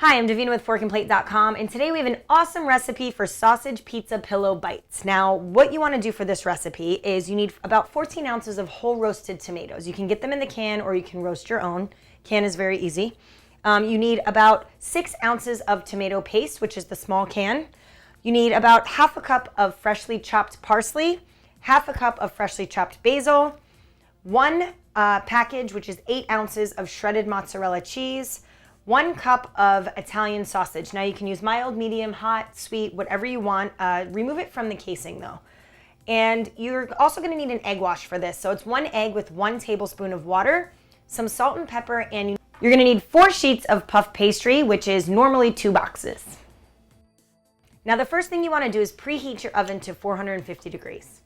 Hi, I'm Davina with forkandplate.com, and today we have an awesome recipe for sausage pizza pillow bites. Now, what you want to do for this recipe is you need about 14 ounces of whole roasted tomatoes. You can get them in the can or you can roast your own. Can is very easy. You need about 6 ounces of tomato paste, which is the small can. You need about half a cup of freshly chopped parsley, half a cup of freshly chopped basil, one package, which is 8 ounces of shredded mozzarella cheese, 1 cup of Italian sausage. Now you can use mild, medium, hot, sweet, whatever you want. Remove it from the casing though. And you're also gonna need an egg wash for this. So it's 1 egg with 1 tablespoon of water, some salt and pepper, and you're gonna need 4 sheets of puff pastry, which is normally 2 boxes. Now the first thing you wanna do is preheat your oven to 450 degrees.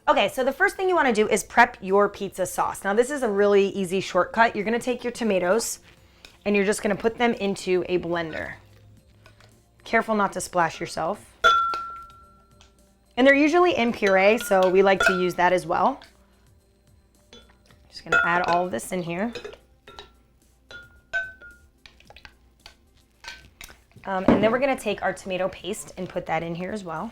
Okay, so the first thing you wanna do is prep your pizza sauce. Now this is a really easy shortcut. You're gonna take your tomatoes, and you're just gonna put them into a blender. Careful not to splash yourself. And they're usually in puree, so we like to use that as well. Just gonna add all of this in here. And then we're gonna take our tomato paste and put that in here as well.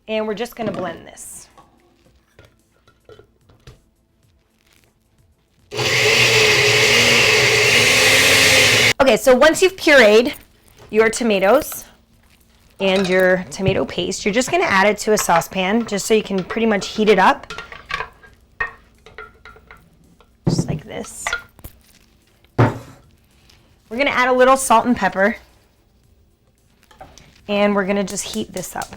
And we're just gonna blend this. Okay, so once you've pureed your tomatoes and your tomato paste, you're just gonna add it to a saucepan just so you can pretty much heat it up. Just like this. We're gonna add a little salt and pepper, and we're gonna just heat this up.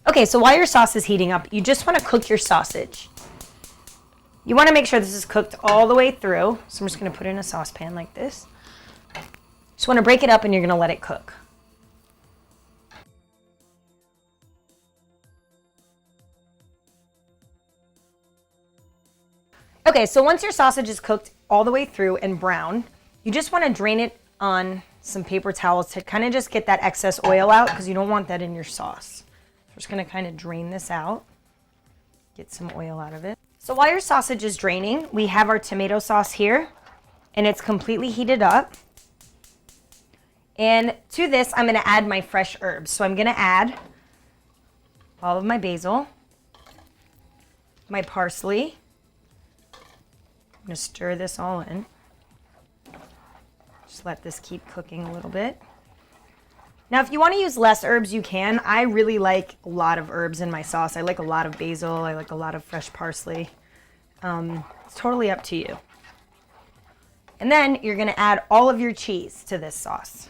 Okay, so while your sauce is heating up, you just wanna cook your sausage. You want to make sure this is cooked all the way through. So I'm just going to put it in a saucepan like this. Just want to break it up and you're going to let it cook. Okay, so once your sausage is cooked all the way through and brown, you just want to drain it on some paper towels to kind of just get that excess oil out because you don't want that in your sauce. So we're just going to kind of drain this out, get some oil out of it. So while your sausage is draining, we have our tomato sauce here, and it's completely heated up. And to this, I'm gonna add my fresh herbs. So I'm gonna add all of my basil, my parsley. I'm gonna stir this all in. Just let this keep cooking a little bit. Now, if you want to use less herbs, you can. I really like a lot of herbs in my sauce. I like a lot of basil. I like a lot of fresh parsley. It's totally up to you. And then you're going to add all of your cheese to this sauce.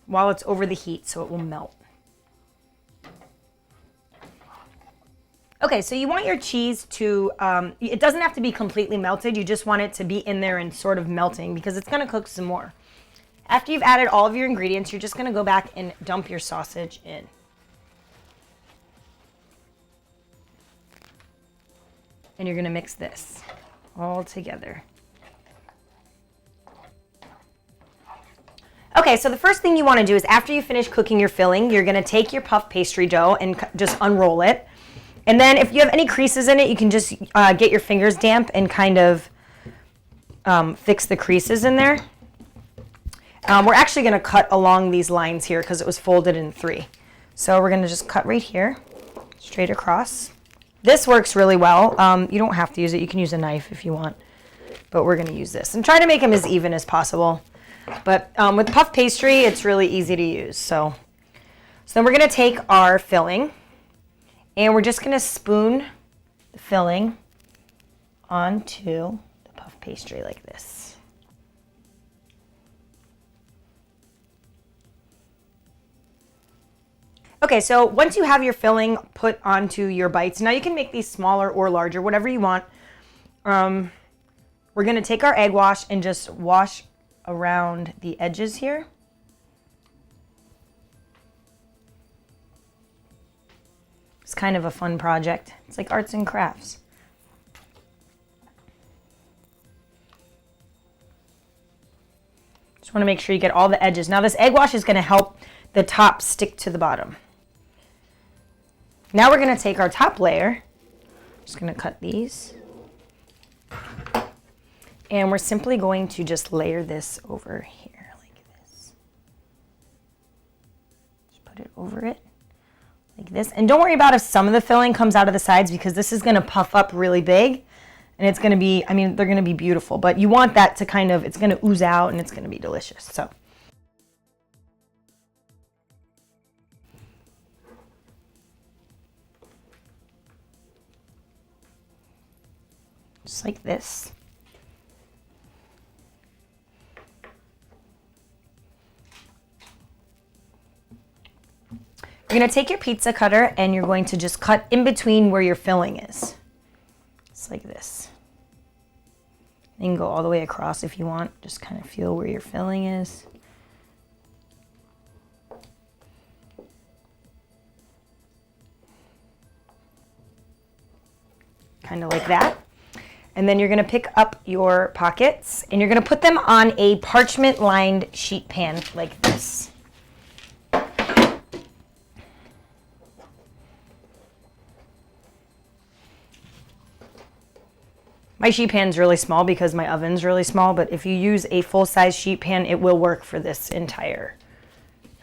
While it's over the heat so it will melt. Okay, so you want your cheese to, it doesn't have to be completely melted. You just want it to be in there and sort of melting because it's gonna cook some more. After you've added all of your ingredients, you're just gonna go back and dump your sausage in. And you're gonna mix this all together. Okay, so the first thing you wanna do is after you finish cooking your filling, you're gonna take your puff pastry dough and just unroll it. And then if you have any creases in it, you can just get your fingers damp and kind of fix the creases in there. We're actually gonna cut along these lines here because it was folded in 3. So we're gonna just cut right here, straight across. This works really well. You don't have to use it. You can use a knife if you want, but we're gonna use this. And try to make them as even as possible. But with puff pastry, it's really easy to use. So then we're gonna take our filling, and we're just gonna spoon the filling onto the puff pastry like this. Okay, so once you have your filling put onto your bites, now you can make these smaller or larger, whatever you want. We're gonna take our egg wash and just wash around the edges here. It's kind of a fun project. It's like arts and crafts. Just want to make sure you get all the edges. Now this egg wash is going to help the top stick to the bottom. Now we're going to take our top layer. Just going to cut these. And we're simply going to just layer this over here like this. Just put it over it like this. And don't worry about if some of the filling comes out of the sides, because this is going to puff up really big. And it's going to be, I mean, they're going to be beautiful. But you want that to kind of, it's going to ooze out and it's going to be delicious. So. Just like this. You're going to take your pizza cutter and you're going to just cut in between where your filling is. Just like this. You can go all the way across if you want. Just kind of feel where your filling is. Kind of like that. And then you're going to pick up your pockets and you're going to put them on a parchment lined sheet pan like this. My sheet pan's really small because my oven's really small, but if you use a full-size sheet pan, it will work for this entire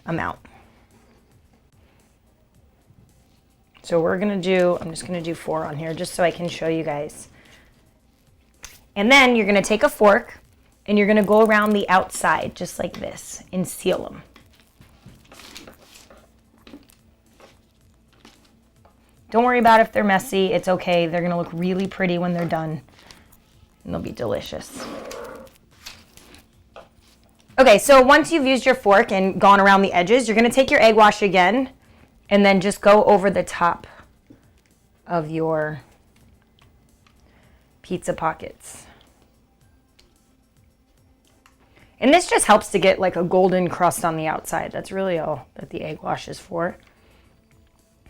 amount. So we're going to do, I'm just going to do 4 on here just so I can show you guys. And then you're going to take a fork and you're going to go around the outside just like this and seal them. Don't worry about if they're messy. It's okay. They're going to look really pretty when they're done. And they'll be delicious. Okay, so once you've used your fork and gone around the edges, you're going to take your egg wash again and then just go over the top of your pizza pockets. And this just helps to get like a golden crust on the outside. That's really all that the egg wash is for.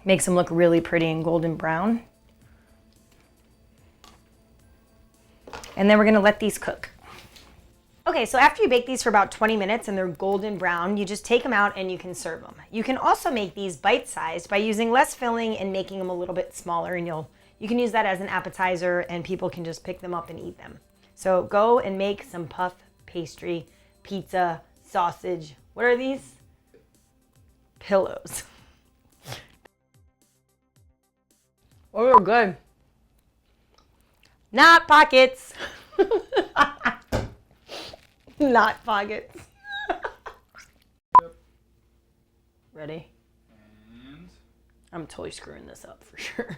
Makes them look really pretty and golden brown. And then we're going to let these cook. Okay, so after you bake these for about 20 minutes and they're golden brown, you just take them out and you can serve them. You can also make these bite-sized by using less filling and making them a little bit smaller, and you can use that as an appetizer and people can just pick them up and eat them. So go and make some puff pastry, pizza, sausage. What are these? Pillows. Oh, they're good. Not pockets. Not pockets. Ready? And I'm totally screwing this up for sure.